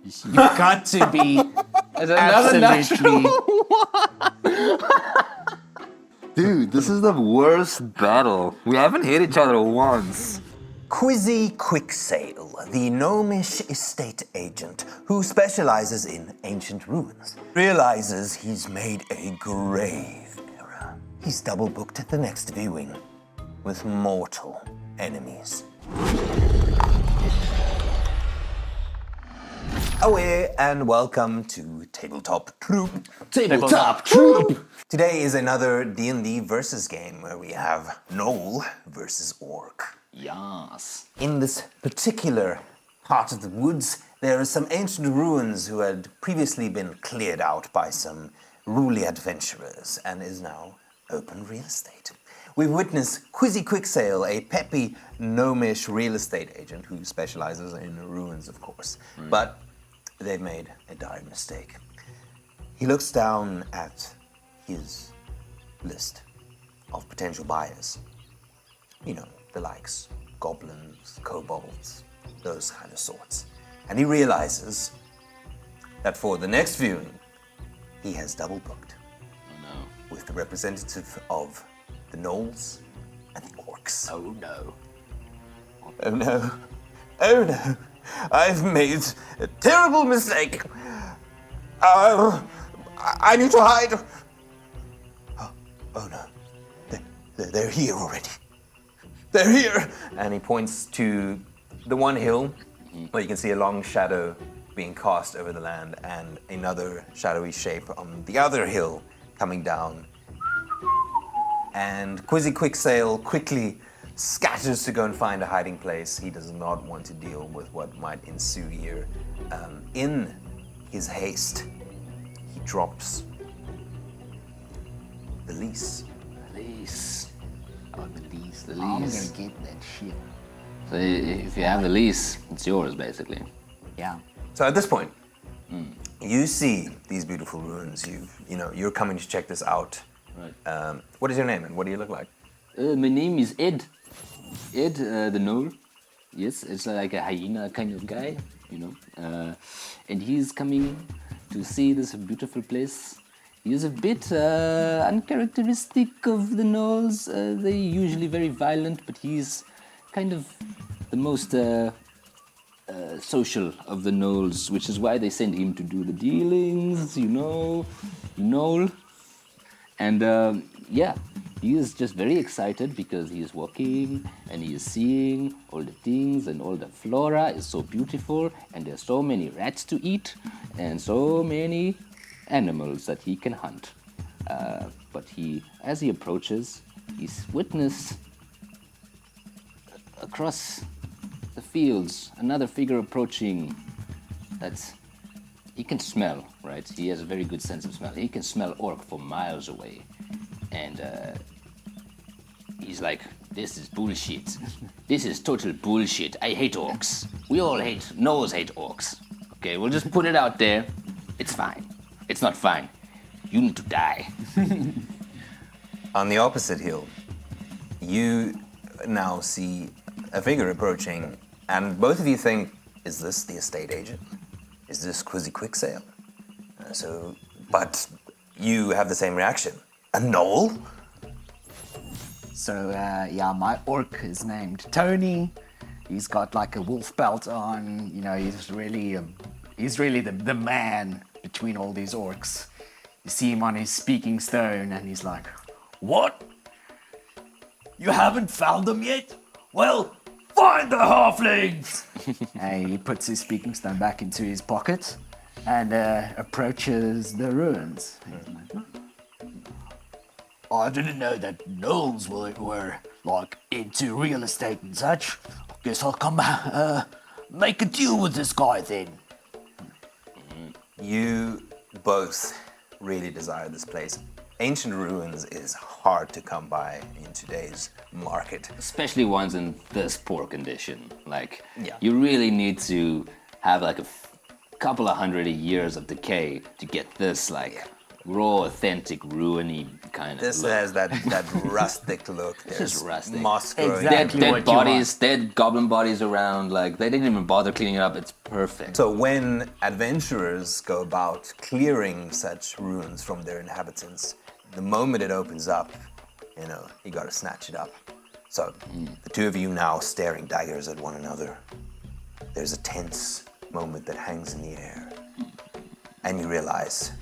You've got to be absolutely... Dude, this is the worst battle. We haven't hit each other once. Quizzy Quicksale, the gnomish estate agent who specializes in ancient ruins, realizes he's made a grave error. He's double booked at the next viewing with mortal enemies. Away and welcome to Tabletop Troop. Tabletop Troop! Today is another D&D versus game where we have Gnoll versus Orc. Yes. In this particular part of the woods, there are some ancient ruins who had previously been cleared out by some ruly adventurers and is now open real estate. We've witnessed Quizzy Quicksale, a peppy, gnomish real estate agent who specializes in ruins, of course. Right. But they've made a dire mistake. He looks down at his list of potential buyers. You know, the likes, goblins, kobolds, those kind of sorts. And he realizes that for the next viewing, he has double booked. Oh no. With the representative of the Gnolls and the Orcs. Oh no. Oh no. Oh no. I've made a terrible mistake. I need to hide. Oh no. They're here already. They're here! And he points to the one hill where you can see a long shadow being cast over the land and another shadowy shape on the other hill coming down. And Quizzy Quicksale quickly scatters to go and find a hiding place. He does not want to deal with what might ensue here. In his haste, he drops the lease. Lease. Oh, the lease. I'm gonna get that shit. So if you have the lease, it's yours, basically. Yeah. So at this point, you see these beautiful ruins. You're coming to check this out. Right. What is your name and what do you look like? My name is Ed. Ed, the Gnoll. Yes, it's like a hyena kind of guy, you know. And he's coming to see this beautiful place. He's a bit uncharacteristic of the Gnolls. They're usually very violent, but he's kind of the most social of the Gnolls, which is why they send him to do the dealings, you know, Gnoll. And yeah, he is just very excited because he is walking and he is seeing all the things and all the flora is so beautiful and there's so many rats to eat and so many animals that he can hunt. But as he approaches, he's witnessed across the fields another figure approaching that he can smell, right? He has a very good sense of smell. He can smell orc from miles away. And he's like, this is bullshit. This is total bullshit. I hate orcs. We all hate, Gnolls hate orcs. Okay, we'll just put it out there. It's fine. It's not fine. You need to die. On the opposite hill, you now see a figure approaching, and both of you think, is this the estate agent? Is this Quizzy Quicksale? But you have the same reaction. A Gnoll? So, yeah, my orc is named Tony. He's got like a wolf belt on. You know, he's really the man between all these orcs. You see him on his speaking stone and he's like, What? You haven't found them yet? Well, find the halflings! and he puts his speaking stone back into his pocket and approaches the ruins. I didn't know that Gnolls were like into real estate and such. Guess I'll come make a deal with this guy then. You both really desire this place. Ancient ruins is hard to come by in today's market. Especially ones in this poor condition. Like, Yeah. you really need to have like a couple of hundred years of decay to get this like raw, authentic, ruiny kind This of look. has that rustic look. There's rustic. moss growing. Exactly. Dead what you bodies, dead goblin bodies around. Like they didn't even bother cleaning it up. It's perfect. So when adventurers go about clearing such ruins from their inhabitants, the moment it opens up, you gotta snatch it up. So the two of you now staring daggers at one another. There's a tense moment that hangs in the air. And you realize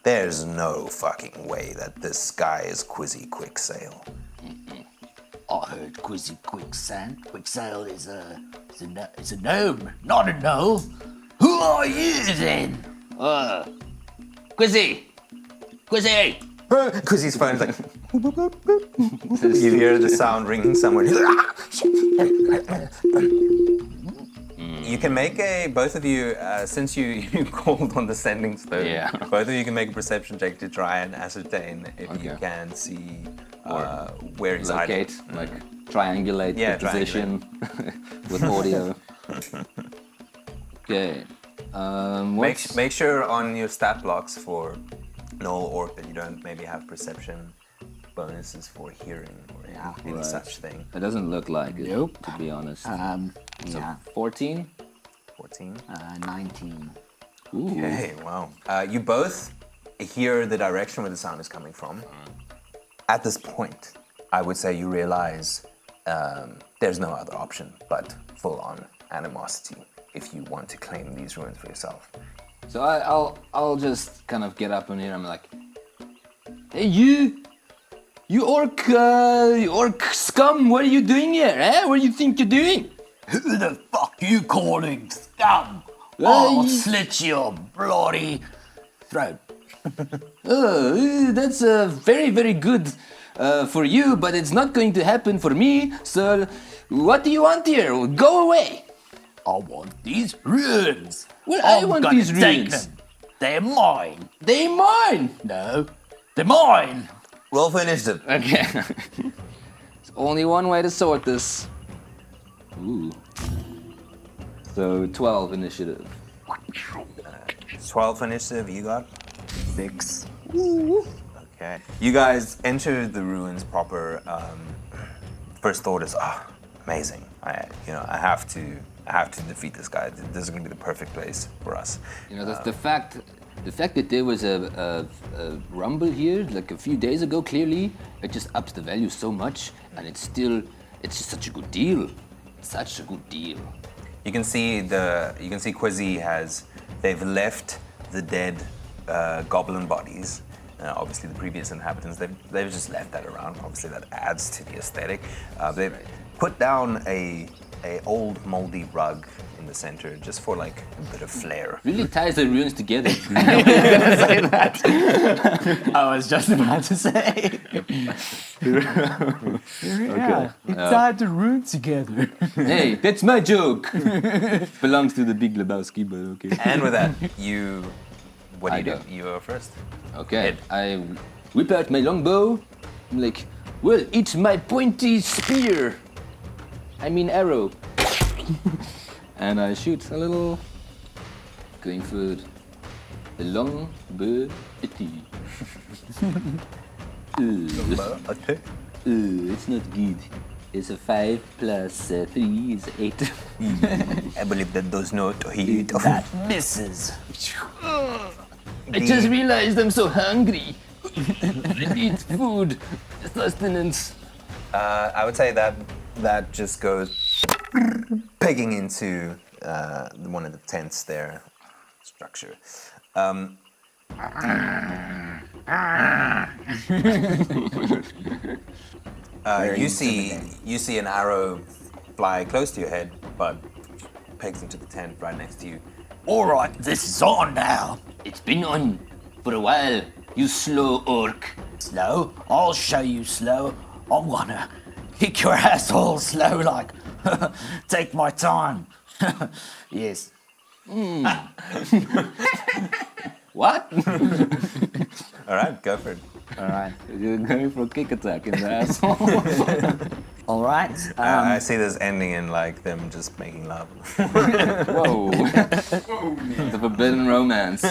there's no fucking way that this guy is Quizzy Quicksail. I heard Quizzy Quicksail is a gnome, not a gnoll. Who are you then? Quizzy! Quizzy! Quizzy's phone is like... you hear the sound ringing somewhere. You can make both of you, since you called on the sending stone, Yeah. both of you can make a perception check to try and ascertain if you can see where he's Locate, hiding. like triangulate Yeah, the position with audio. Okay. Make sure on your stat blocks for Gnoll Orc that you don't maybe have perception bonuses for hearing or any such thing. It doesn't look like it, Nope. to be honest. Yeah. 14? 14. 19. Ooh. Okay, wow. You both hear the direction where the sound is coming from. At this point, I would say you realize there's no other option but full-on animosity if you want to claim these ruins for yourself. So I'll just kind of get up in here. I'm like, hey you orc scum! What are you doing here? Eh? What do you think you're doing? Who the fuck you calling scum? I'll Hey. slit your bloody throat. Oh, that's very very good for you, but it's not going to happen for me. So what do you want here? Go away. I want these ruins. Well, I I'm want gonna these take ruins. them. They're mine. They mine. No, they're mine. Roll for initiative. Okay. There's only one way to sort this. Ooh. So 12 initiative. 12 initiative, you got? 6. Okay. You guys enter the ruins proper. First thought is, amazing. I have to defeat this guy. This is going to be the perfect place for us. You know, the fact that there was a rumble here like a few days ago, clearly, it just ups the value so much, and it's just such a good deal. Such a good deal. You can see Quizzy they've left the dead goblin bodies. Obviously, the previous inhabitants, they've just left that around. Obviously, that adds to the aesthetic. They've put down a old moldy rug in the center just for like a bit of flair. Really ties the ruins together. I was just about to say. Yeah, it tied the room together. Hey, that's my joke. Belongs to the Big Lebowski, but okay. And with that, what do I you do? go. You go first. Okay, I whip out my longbow. I'm like, well, it's my pointy spear. I mean arrow. And I shoot a little. Going for the longbow petit. It's not good. It's a 5 plus 3 is 8. I believe that does not hit. That misses. I just realized I'm so hungry. I need food, sustenance. I would say that just goes pegging into one of the tents there structure. You see an arrow fly close to your head, but pegs into the tent right next to you. All right, this is on now. It's been on for a while, you slow orc. Slow? I'll show you slow. I'm gonna kick your asshole slow like. Take my time. Yes. What? All right, go for it. All right. You're going for a kick attack in the asshole. All right. I see this ending in like them just making love. Whoa. The forbidden romance.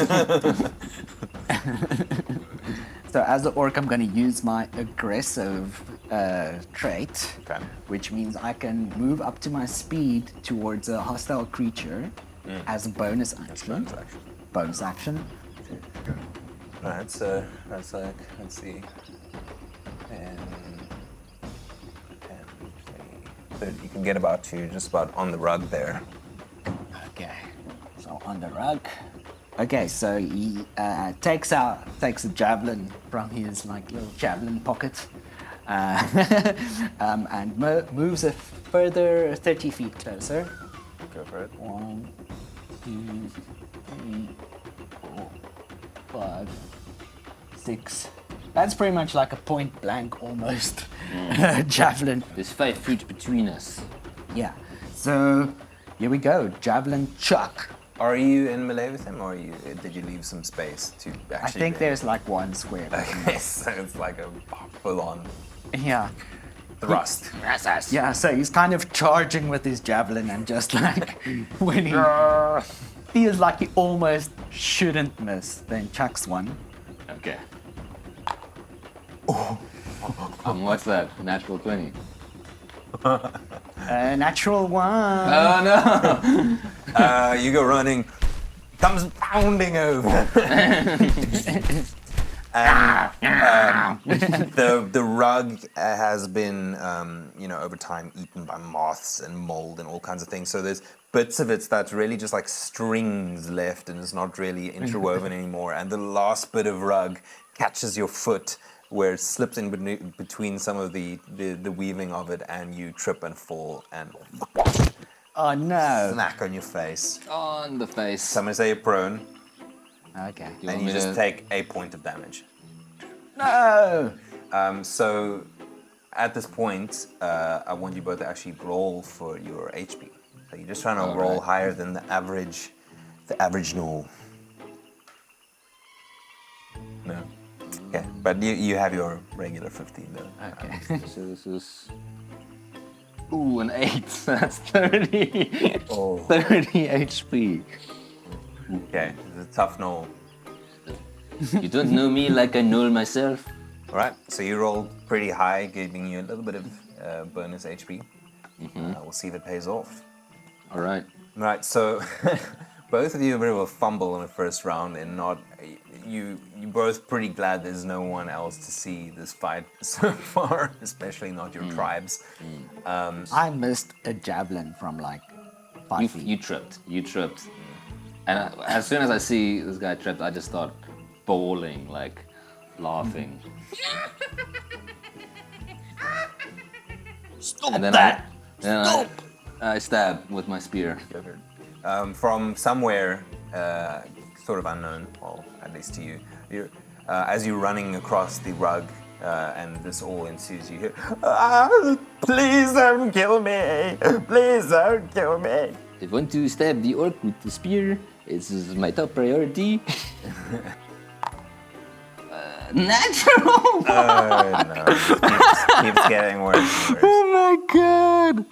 So as the orc, I'm going to use my aggressive trait, Okay. which means I can move up to my speed towards a hostile creature as a bonus action. Bonus action. Alright, so that's like, let's see. 10, 20, 30. You can get about to just about on the rug there. Okay, so on the rug. Okay, so he takes a javelin from his like little javelin pocket, and moves a further 30 feet closer. Go for it. 1, 2, 3, 4, 5, 6. That's pretty much like a point blank almost javelin. There's 5 feet between us. Yeah. So here we go. Javelin chuck. Are you in melee with him, or did you leave some space to actually? I think there's like one square. Okay, so it's like a full-on Yeah. thrust. Yeah, so he's kind of charging with his javelin and just like when he feels like he almost shouldn't miss, then chucks one. Okay. What's that? Natural 20. Natural one. Oh no! You go running, comes pounding over. And the rug has been, over time eaten by moths and mold and all kinds of things. So there's bits of it that's really just like strings left and it's not really interwoven anymore. And the last bit of rug catches your foot where it slips in between some of the weaving of it, and you trip and fall and Oh no. smack on your face. On the face. Someone say you're prone, Okay. You and want you me just to- take a point of damage. No. So at this point, I want you both to actually roll for your HP. So you're just trying to roll Alright. higher than the average Gnoll. No. Okay, but you have your regular 15 though. Okay. So this is. Ooh, an 8. That's 30. Oh. 30 HP. Okay, it's a tough Gnoll. You don't know me like I know myself. All right, so you rolled pretty high, giving you a little bit of bonus HP. We'll see if it pays off. All right. All right, so both of you have a bit of a fumble in the first round, and not you both pretty glad there's no one else to see this fight so far, especially not your tribes. I missed a javelin from like 5 feet. You tripped. And as soon as I see this guy tripped, I just start bawling, like laughing. Stop And then that! I stab with my spear. From somewhere sort of unknown, or at least to you, as you're running across the rug and this all ensues, you hear, please don't kill me! Please don't kill me! If you want to stab the orc with the spear, this is my top priority. Natural! No, it keeps getting worse and worse. Oh my god!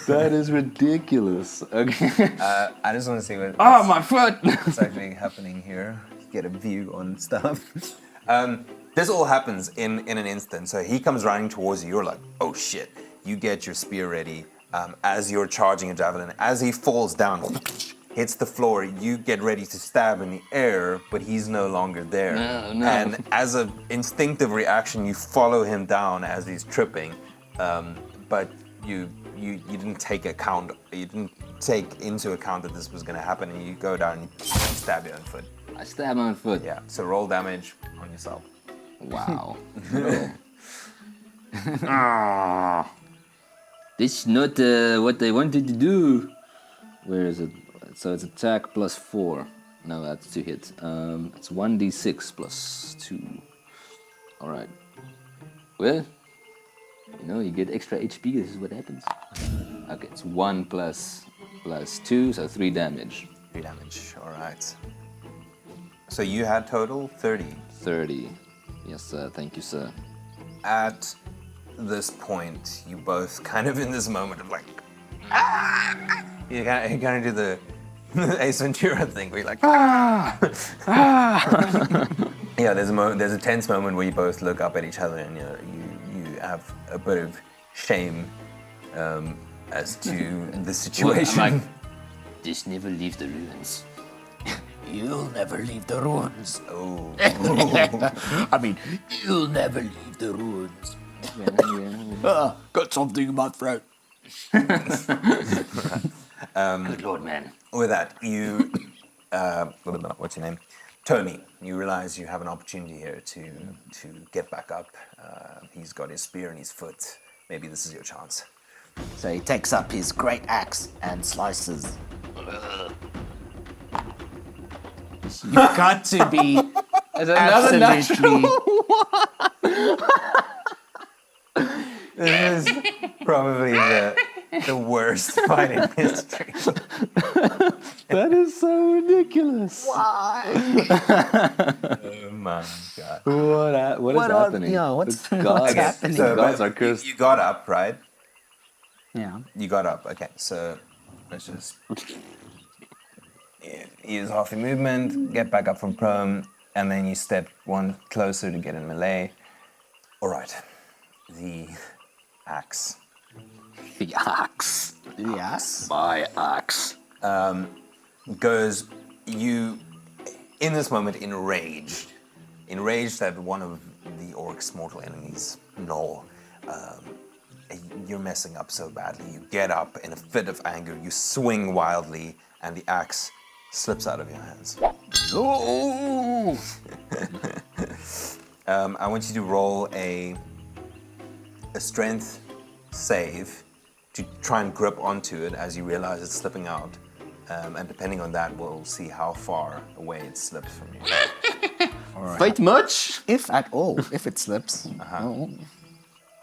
That is ridiculous. Okay. I just want to see Oh, my foot! what's actually happening here. Get a view on stuff. This all happens in an instant. So he comes running towards you. You're like, oh shit. You get your spear ready. As you're charging a javelin, as he falls down, hits the floor, you get ready to stab in the air, but he's no longer there. No. And as an instinctive reaction, you follow him down as he's tripping, but you didn't take account. You didn't take into account that this was going to happen, and you go down and you stab your own foot. I stab my foot. Yeah. So roll damage on yourself. Wow. Ah. This is not what I wanted to do. Where is it? So it's attack plus 4. No, that's to hit. It's 1d6 plus 2. Alright. Well, you get extra HP. This is what happens. Okay, it's 1 plus 2, so 3 damage. 3 damage. All right. So you had total 30. 30. Yes, sir. Thank you, sir. At this point, you both kind of in this moment of like, you kind of do the Ace Ventura thing where you're like, Yeah, there's a tense moment where you both look up at each other and you have a bit of shame as to the situation. I'm like, just never leave the ruins. You'll never leave the ruins. Oh. I mean, you'll never leave the ruins. Got something in my throat. Good lord, man. With that, you, what's your name? Tony, you realize you have an opportunity here to get back up. He's got his spear in his foot. Maybe this is your chance. So he takes up his great axe and slices. You've got to be absolutely. This is probably the worst fight in history. That is so ridiculous. Oh my god. What is happening? Yeah, what's The gods, what's happening? The gods but are cursed. You got up, right? Yeah. You got up. Okay, so let's just use half your movement, get back up from prone, and then you step one closer to get in melee. All right, the axe. The axe. Yes. My axe. Goes, you, in this moment, enraged that one of the orc's mortal enemies, Gnoll, you're messing up so badly. You get up in a fit of anger, you swing wildly, and the axe slips out of your hands. Oh! I want you to roll a strength save to try and grip onto it as you realize it's slipping out. And depending on that, we'll see how far away it slips from you. Fight much? If at all, if it slips. Oh,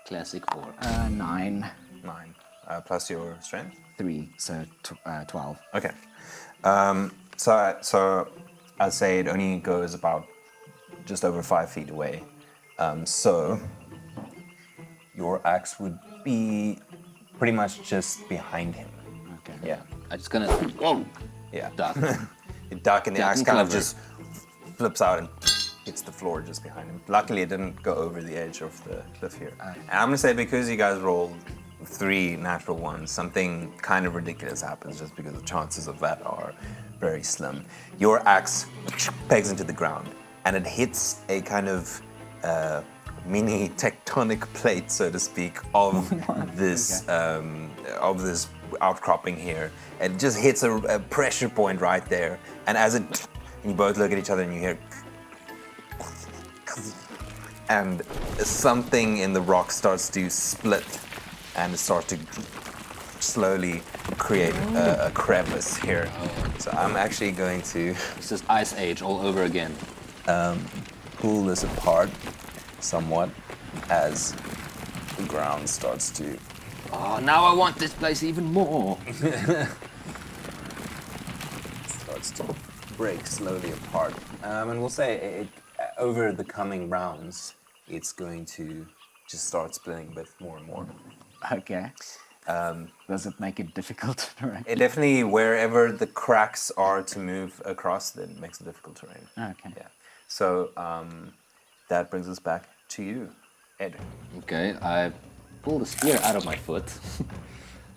Classic orc. 9, 9. Plus your strength? 3, so 12. Okay. So I'd say it only goes about just over 5 feet away. So your axe would be pretty much just behind him. Okay. Yeah. I'm just gonna. Oh! Yeah. Duck. You duck and the Duck axe and kind of clever. just flips out and hits the floor just behind him. Luckily, it didn't go over the edge of the cliff here. And I'm gonna say because you guys rolled 3 natural ones, something kind of ridiculous happens just because the chances of that are very slim. Your axe pegs into the ground and it hits a kind of mini tectonic plate, so to speak, of this outcropping here. It just hits a pressure point right there, and as it, and you both look at each other and you hear, and something in the rock starts to split, and it starts to slowly create a crevice here. So I'm actually going to It's just Ice Age all over again. pull this apart somewhat as the ground starts to Oh, now I want this place even more. break slowly apart. And we'll say it, over the coming rounds, it's going to just start splitting a bit more and more. Okay. Does it make it difficult terrain? It definitely, wherever the cracks are to move across, it makes it difficult terrain. Okay. Yeah. So that brings us back to you, Ed. Okay, I pull the spear out of my foot,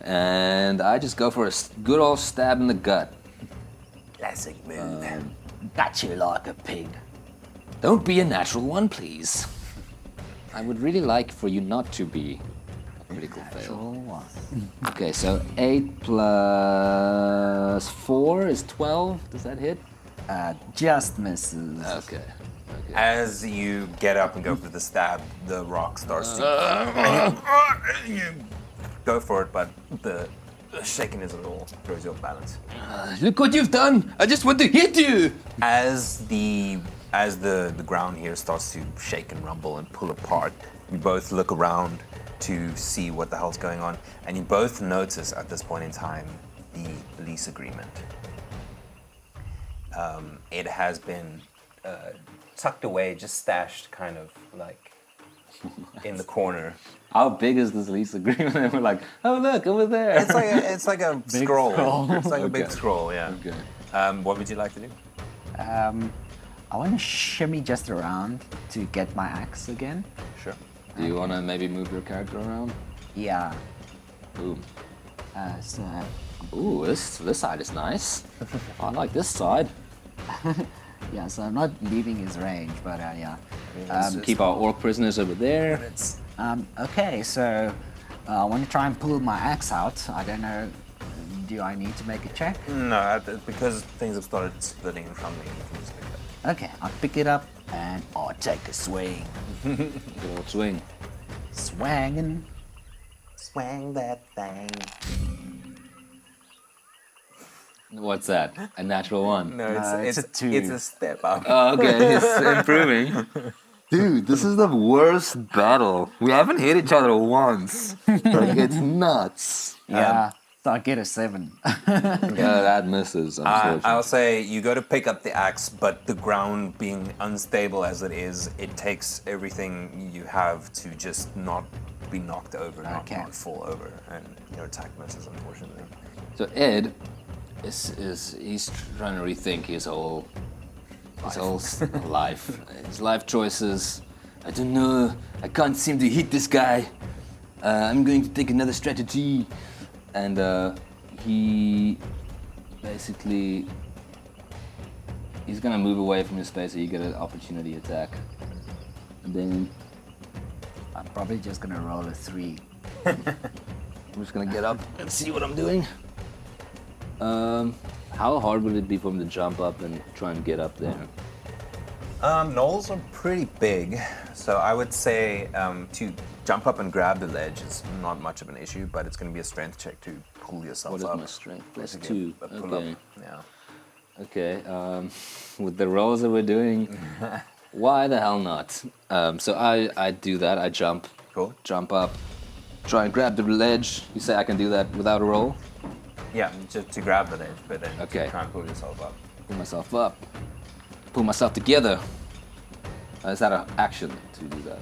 and I just go for a good old stab in the gut. Classic move. Got you like a pig. Don't be a natural one, please. I would really like for you not to be a critical fail. Okay, so 8 plus 4 is 12. Does that hit? Just misses. Okay. As you get up and go for the stab, the rock starts to. And you go for it, but the shakiness of it all throws you off balance. Look what you've done! I just want to hit you! As the ground here starts to shake and rumble and pull apart, you both look around to see what the hell's going on, and you both notice at this point in time the lease agreement. It has been tucked away, just stashed kind of like in the corner. How big is this lease agreement? And we're like, oh look, over there. It's like a scroll. It's like a big Okay. scroll, yeah. Okay. What would you like to do? I want to shimmy just around to get my axe again. Sure. Do you want to maybe move your character around? Yeah. Boom. So Ooh, this side is nice. I like this side. yeah, so I'm not leaving his range, but yeah. Keep our orc prisoners over there. Okay, so I want to try and pull my axe out. I don't know. Do I need to make a check? No, because things have started splitting from me. You can just pick it up. Okay, I'll pick it up and I'll take a swing. Good old swing. Swangin'. Swang that thing. What's that? A natural one. No, it's a 2. It's a step up. Oh, okay, it's improving. Dude, this is the worst battle. We haven't hit each other once. Like, it's nuts. Yeah, so I get a 7. Yeah, that misses, unfortunately. I'll say you go to pick up the axe, but the ground being unstable as it is, it takes everything you have to just not be knocked over, not fall over, and your attack misses, unfortunately. So Ed he's trying to rethink his whole life, his life choices. I don't know. I can't seem to hit this guy. I'm going to take another strategy, and he basically he's gonna move away from your space so you get an opportunity attack, and then I'm probably just gonna roll a 3. I'm just gonna get up and see what I'm doing. How hard would it be for him to jump up and try and get up there? Gnolls are pretty big, so I would say to jump up and grab the ledge is not much of an issue, but it's going to be a strength check to pull yourself What is up. my strength? Plus Basically 2. a pull Okay. up. Yeah. Okay. With the rolls that we're doing, why the hell not? So I do that. I jump. Cool. Jump up. Try and grab the ledge. You say I can do that without a roll? Yeah, just to grab the ledge, but then Okay. to try and pull yourself up. Pull myself up. Pull myself together. Is that an action to do that?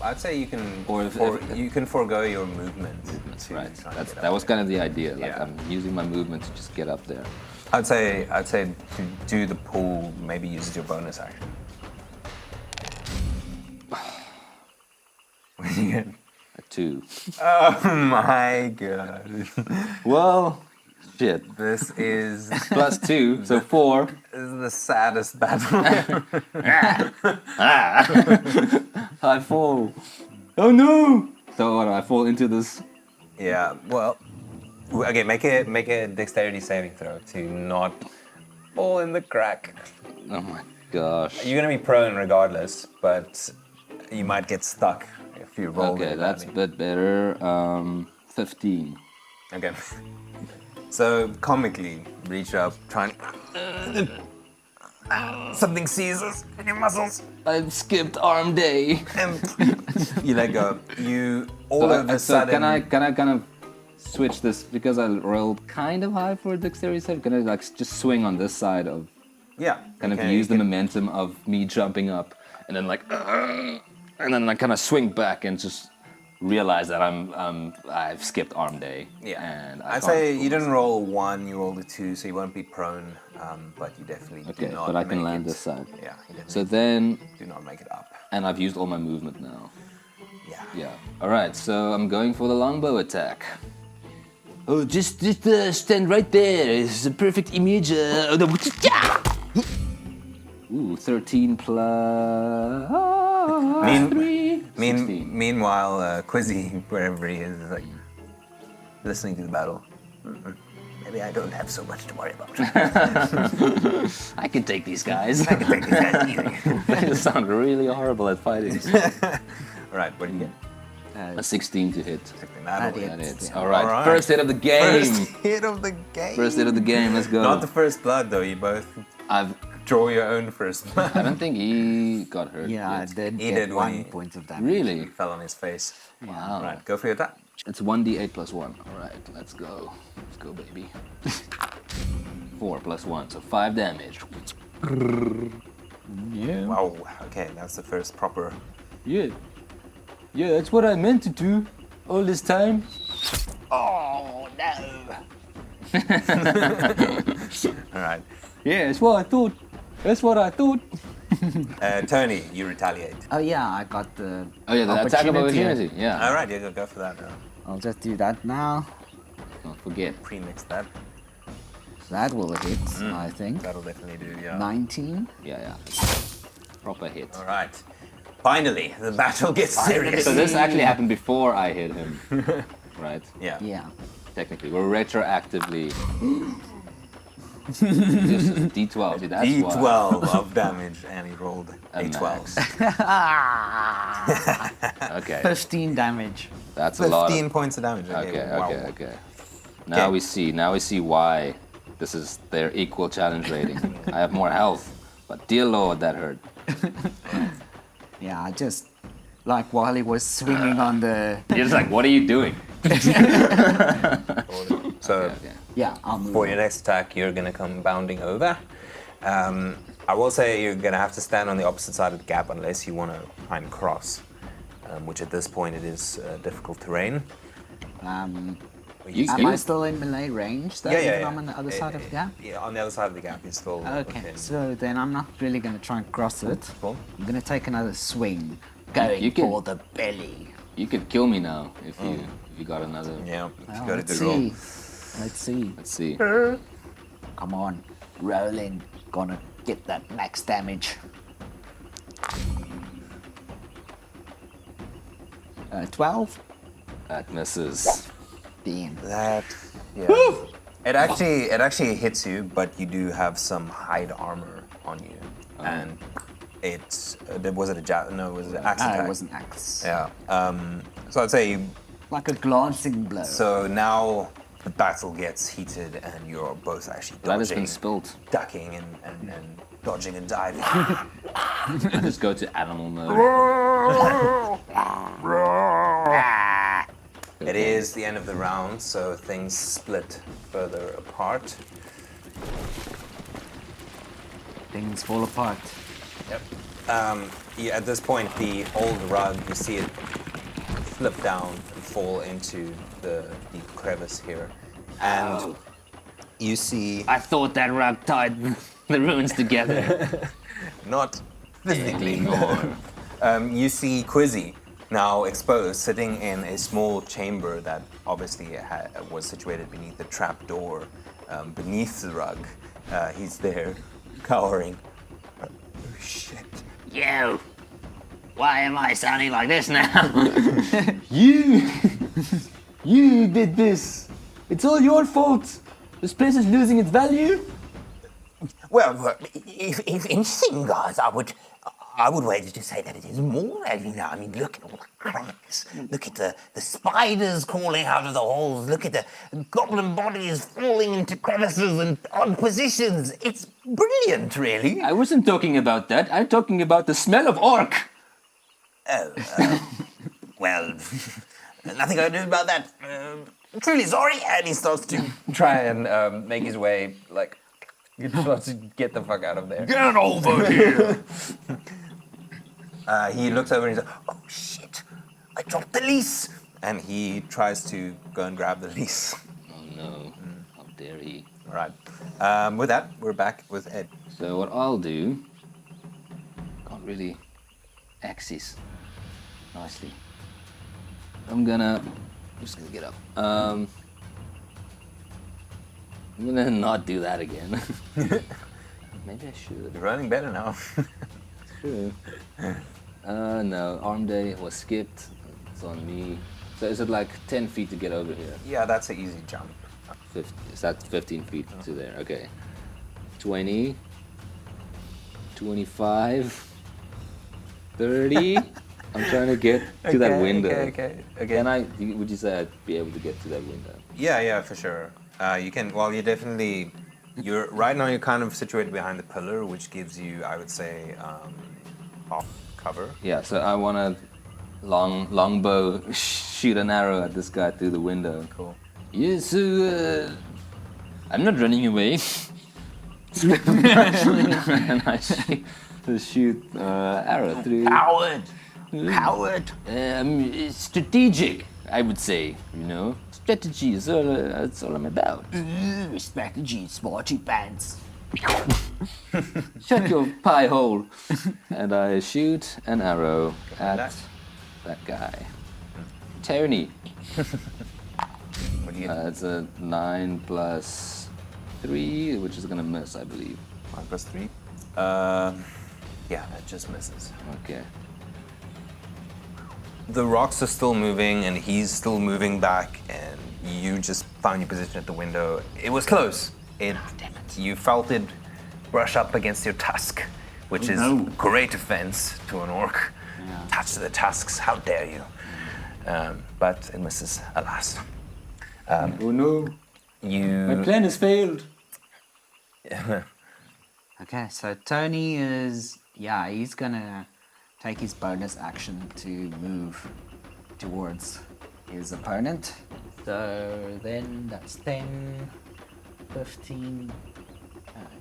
I'd say you can Or if- you can forego your movement. That's to right. try and get That up was there. kind of the idea. Like Yeah. I'm using my movement to just get up there. I'd say to do the pull, maybe use your bonus action. What do you get? A 2. Oh my god. Well, shit. This is Plus 2, so 4. this is the saddest battle. I fall. Oh no! So what? I fall into this. Yeah. Well, okay. Make a dexterity saving throw to not fall in the crack. Oh my gosh. You're gonna be prone regardless, but you might get stuck if you roll. Okay, really that's a badly. bit better. 15. Okay. So comically, reach up, try and something seizes in your muscles, I've skipped arm day. and you let go. You all So, of a so sudden. can I kind of switch this because I rolled kind of high for a dexterity save? Can I like just swing on this side of Yeah. kind of okay, use you the can- momentum of me jumping up and then like and then I kind of swing back and just realize that I've skipped arm day. Yeah. And I I'd can't say pull you didn't myself. roll 1, you rolled a 2, so you won't be prone, but you definitely Okay, do not but I can make land it. this side. Yeah, you definitely So then, do not make it up. and I've used all my movement now. Yeah. Yeah. All right. So I'm going for the longbow attack. Oh, just stand right there. It's a perfect image. Ooh, 13 plus 3. 16. Meanwhile, Quizzy, wherever he is like listening to the battle. Maybe I don't have so much to worry about. I can take these guys. I can take these guys easy. They sound really horrible at fighting. All right, what do you get? A 16 to hit. That'll hit. hit. That hits. Yeah. All right. All right. First hit of the game. First hit of the game. First hit of the game. Let's go. Not the first blood though. You both I draw your own first blood. don't think he got hurt. Yeah, I yet. did He get did when 1 he- point of damage. Really? Fell on his face. Wow. Right, go for your attack. It's 1d8 plus 1. All right, let's go. Let's go, baby. 4 plus 1, so 5 damage. Yeah. Wow. Okay, that's the first proper. Yeah. Yeah, that's what I meant to do all this time. Oh no! All right. Yeah, that's what I thought. That's what I thought. Tony, you retaliate. Oh yeah, I got the. Oh yeah, the attack of opportunity. Yeah. All right, you go for that now. I'll just do that now. Don't forget. Premix that. That will hit, I think. That'll definitely do, yeah. 19. Yeah. Proper hit. All right. Finally, the battle gets serious. So this actually happened before I hit him, right? Yeah. Yeah. Technically, we're retroactively. Just D12. See, that's why. D12 of damage, and he rolled a 12. Okay, 15 damage. that's a lot. 15 points of damage. Okay. Now we see why this is their equal challenge rating. I have more health, but dear lord, that hurt. Yeah, I just. Like while he was swinging on the. You're just like, what are you doing? So, Okay. Yeah, I'll move. for your next attack, you're going to come bounding over. I will say you're going to have to stand on the opposite side of the gap unless you want to try and cross, which at this point it is difficult terrain. Am You- I still in melee range? Though, even though I'm on the other side of the gap? Yeah, on the other side of the gap, you're still Okay, within. so then I'm not really going to try and cross it. Cool. I'm going to take another swing. Going You can- for the belly. You could kill me now if you got another. Yeah, Well, you got a let's good roll. see. Let's see. Let's see. Come on. Rolling. Gonna get that max damage. 12? That misses. Damn. That, yeah. It actually hits you, but you do have some hide armor on you, and it's was it a no? Was it an axe attack? It was an axe. Yeah. So I'd say Like a glancing blow. so. Now the battle gets heated, and you're both actually Blood has dodging, been spilled. ducking, and dodging and diving. I just go to animal mode. It is the end of the round, so things split further apart. Things fall apart. Yep. Yeah, at this point, the old rug, you see it flip down and fall into the deep crevice here. And you see, I thought that rug tied the ruins together. not physically, you see Quizzy now exposed, sitting in a small chamber that obviously was situated beneath the trap door, beneath the rug. He's there, cowering. Oh, shit. Yo! Why am I sounding like this now? You did this. It's all your fault. This place is losing its value. Well, if anything, guys, I would wager to say that it is more value now. I mean, look at all the cracks. Look at the spiders crawling out of the holes. Look at the goblin bodies falling into crevices and odd positions. It's brilliant, really. I wasn't talking about that. I'm talking about the smell of orc. Well, nothing I can do about that. Truly sorry. And he starts to Try and make his way, like, he tries to get the fuck out of there. Get over here! He looks over and he's like, Oh shit! I dropped the lease. and he tries to go and grab the lease. Oh no. How dare he. All right. With that, we're back with Ed. So what I'll do, can't really axis nicely. I'm just gonna get up. I'm gonna not do that again. Maybe I should. You're running better now. True. No, arm day was skipped. It's on me. So is it like 10 feet to get over here? Yeah, that's an easy jump. Is that 15 feet to there? Okay. 20, 25, 30. I'm trying to get to that window. Okay. Would you say I'd be able to get to that window? Yeah, for sure. You can. Well, you're right now. You're kind of situated behind the pillar, which gives you, I would say, off cover. Yeah. So I want to longbow shoot an arrow at this guy through the window. Cool. Yeah. So I'm not running away. And I shoot arrow through. Howard! Howard! It's strategic, I would say. Strategy is that's all I'm about. Strategy, smarty pants. Shut your pie hole. And I shoot an arrow at that guy. Tony. What do you get? It's a 9 plus 3, which is gonna miss, I believe. 1 plus 3. Yeah, that just misses. Okay. The rocks are still moving, and he's still moving back, and you just found your position at the window. It was close. You felt it brush up against your tusk, which is great offense to an orc. Touch the tusks, how dare you? But it misses, alas. Oh no, my You plan has failed. Okay, so Tony is, he's gonna take his bonus action to move towards his opponent. So then that's 10, 15,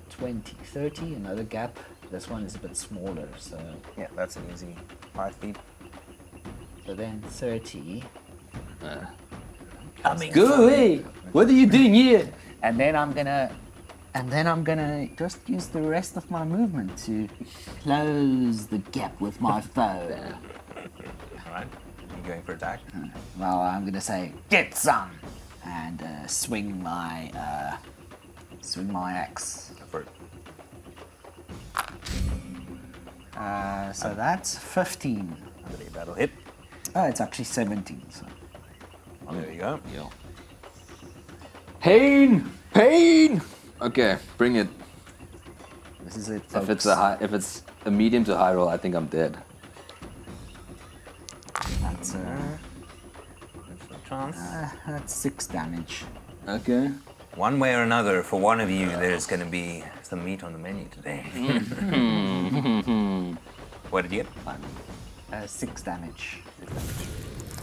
20, 30, another gap. This one is a bit smaller, so yeah, that's an easy 5 feet. then 30. Go away! What are you doing here? And then I'm gonna just use the rest of my movement to close the gap with my foe. All right. You going for attack? Well, I'm gonna say, get some, and swing my axe. Go for it. So that's 15. I believe that'll hit. Oh, it's actually 17. So. There you go. Yo. Pain! Pain! Okay, bring it. This is it, If it's a medium to high roll, I think I'm dead. That's There's no chance. that's 6 damage. Okay. One way or another, for one of you, there's going to be some meat on the menu today. What did you get? 6 damage.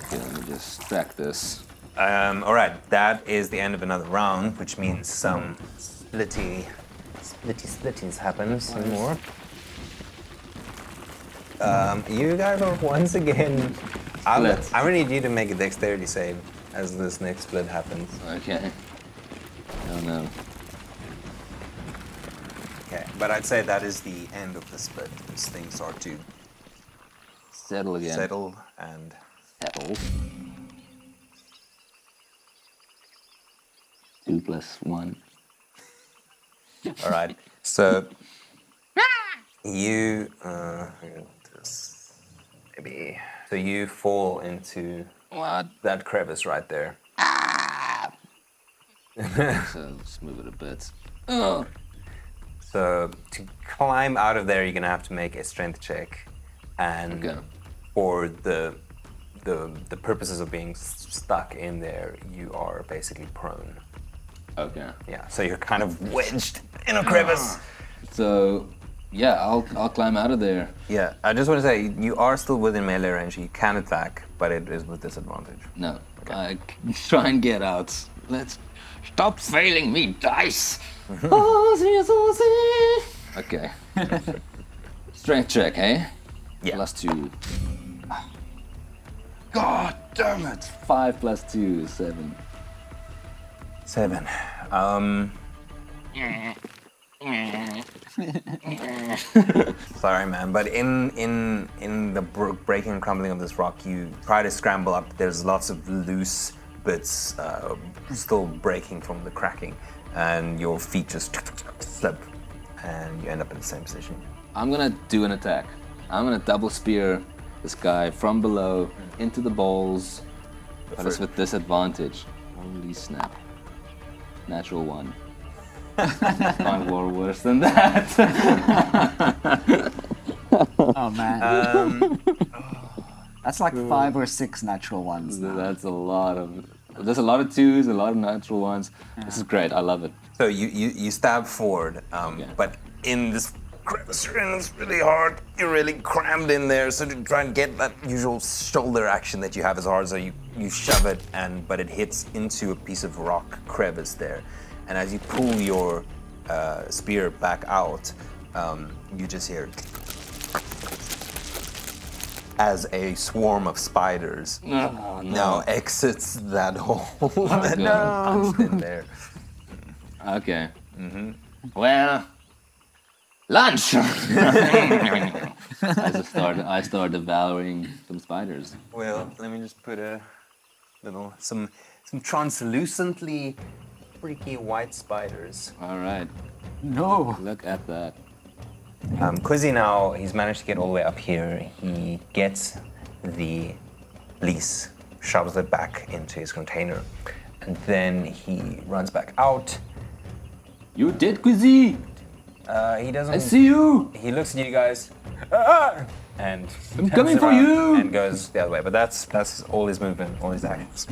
Okay, let me just track this. All right, that is the end of another round, which means some splittings happen some more. You guys are once again. I'm gonna need you to make a dexterity save as this next split happens. Okay. Oh no. Okay, but I'd say that is the end of the split. These things are to Settle again. settle and Settle. 2 plus 1. all right. So you maybe so you fall into What? that crevice right there. So let's move it a bit. Oh. So to climb out of there, you're gonna have to make a strength check, and Okay. for the purposes of being stuck in there, you are basically prone. Okay. Yeah. So you're kind of wedged in a crevice. So, yeah, I'll climb out of there. Yeah. I just want to say you are still within melee range. You can attack, but it is with disadvantage. No, I try and get out. Let's stop failing me, dice. Okay. Strength check, eh? Yeah. Plus 2. God damn it! 5 plus 2 is 7. 7. Sorry, man, but in the breaking and crumbling of this rock, you try to scramble up. There's lots of loose bits still breaking from the cracking, and your feet just slip, and you end up in the same position. I'm gonna do an attack. I'm gonna double spear this guy from below into the balls, but it's with disadvantage. Holy snap. Natural 1. Can't war worse than that. Oh man. That's like 5 or 6 natural ones now. That's a lot of. There's a lot of 2s, a lot of natural 1s. This is great. I love it. So you stab forward, but in this crevice, it's really hard. You're really crammed in there, so to try and get that usual shoulder action that you have as hard, so you shove it, but it hits into a piece of rock crevice there. And as you pull your spear back out, you just hear as a swarm of spiders now exits that hole that you punched in there. Okay. Well, Lunch! I start devouring some spiders. Well, let me just put a little some translucently freaky white spiders. All right, No. look at that. Quizzy now, he's managed to get all the way up here. He gets the lease, shoves it back into his container, and then he runs back out. You dead, Quizzy? He doesn't. I see you. He looks at you guys, and I'm turns coming for around you. and goes the other way. But that's all his movement, all his actions.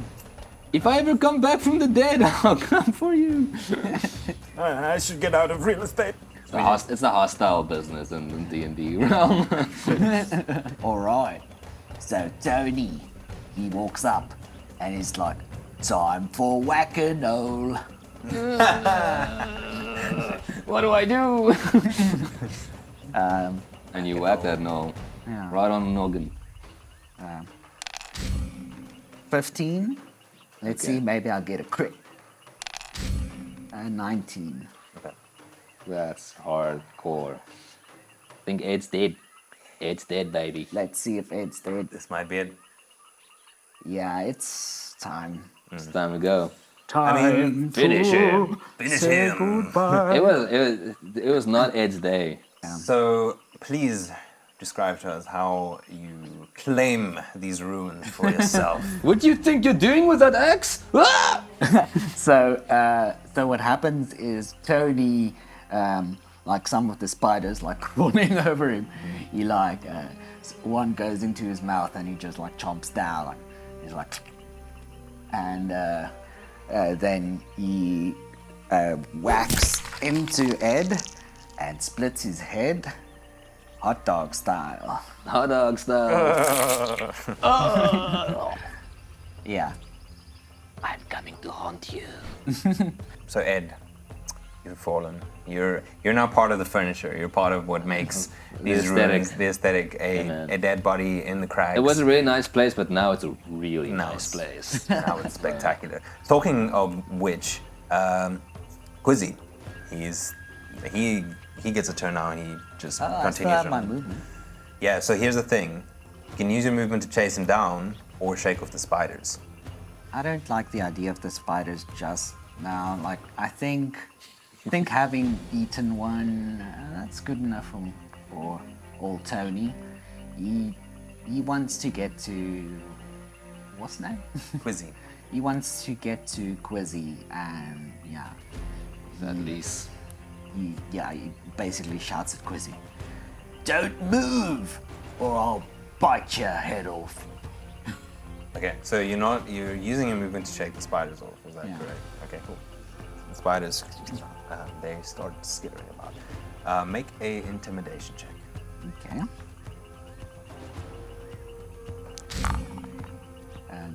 If I ever come back from the dead, I'll come for you. I should get out of real estate. It's a hostile business in the D&D realm. All right. So Tony, he walks up and he's like, "Time for whack-a-mole." What do I do? And you whack that gnoll right on the noggin. 15. Let's Okay. see, maybe I'll get a crit. 19. That's hardcore. I think Ed's dead. Ed's dead, baby. Let's see if Ed's dead. This might be it. Yeah, it's time. It's time to go. Time Finish him. Finish him. It was not Ed's day. So please describe to us how you claim these runes for yourself. What do you think you're doing with that axe? Ah! So what happens is Tony, like some of the spiders, like crawling over him, he like one goes into his mouth and he just like chomps down, like he's like, and then he whacks into Ed and splits his head, hot dog style. Hot dog style. Yeah. I'm coming to haunt you. So Ed, you've fallen. You're now part of the furniture. You're part of what makes these aesthetic. ruins, the aesthetic, Amen. a dead body in the crags. It was a really nice place, but now it's a really Now nice it's- place. Now it's spectacular. Talking of which, Quizzy, he gets a turn now and he just I still continues have my running. movement. Yeah, so here's the thing. You can use your movement to chase him down or shake off the spiders. I don't like the idea of the spiders just now. Like, I think having eaten one, that's good enough for old Tony. He wants to get to, what's his name? Quizzy. He wants to get to Quizzy, and yeah, At least. he basically shouts at Quizzy. Don't move, or I'll bite your head off. Okay, so you're using your movement to shake the spiders off, is that Yeah. correct? Okay, cool. The spiders, they start skittering about. Make a intimidation check. Okay.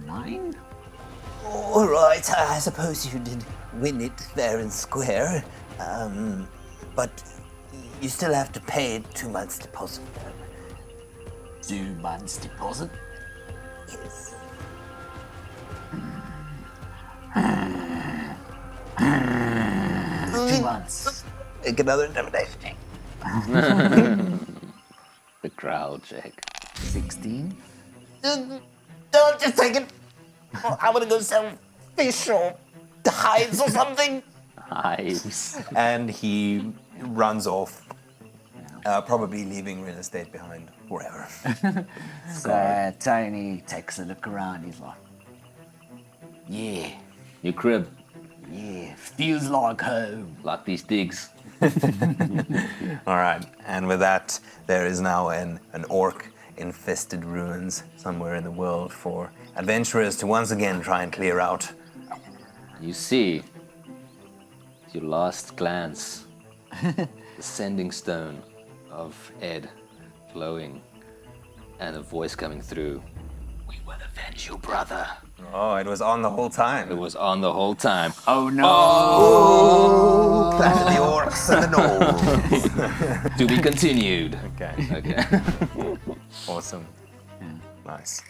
9? All right, I suppose you did win it fair and square, but you still have to pay 2 months deposit. 2 months deposit. Yes. 2 months. Make another intimidation check. The crowd check. 16? Don't just take it. I want to go sell fish or hides or something. Hives. And he runs off, probably leaving real estate behind forever. So Tony takes a look around. He's like, Yeah, New crib. yeah, feels like home. Like these digs. All right, and with that, there is now an orc-infested ruins somewhere in the world for adventurers to once again try and clear out. You see, your last glance, the sending stone of Ed glowing, and a voice coming through. We will avenge you, brother. Oh, it was on the whole time. It was on the whole time. oh no! Back to the orcs and the gnolls. To be continued. Okay, Okay. awesome. Nice.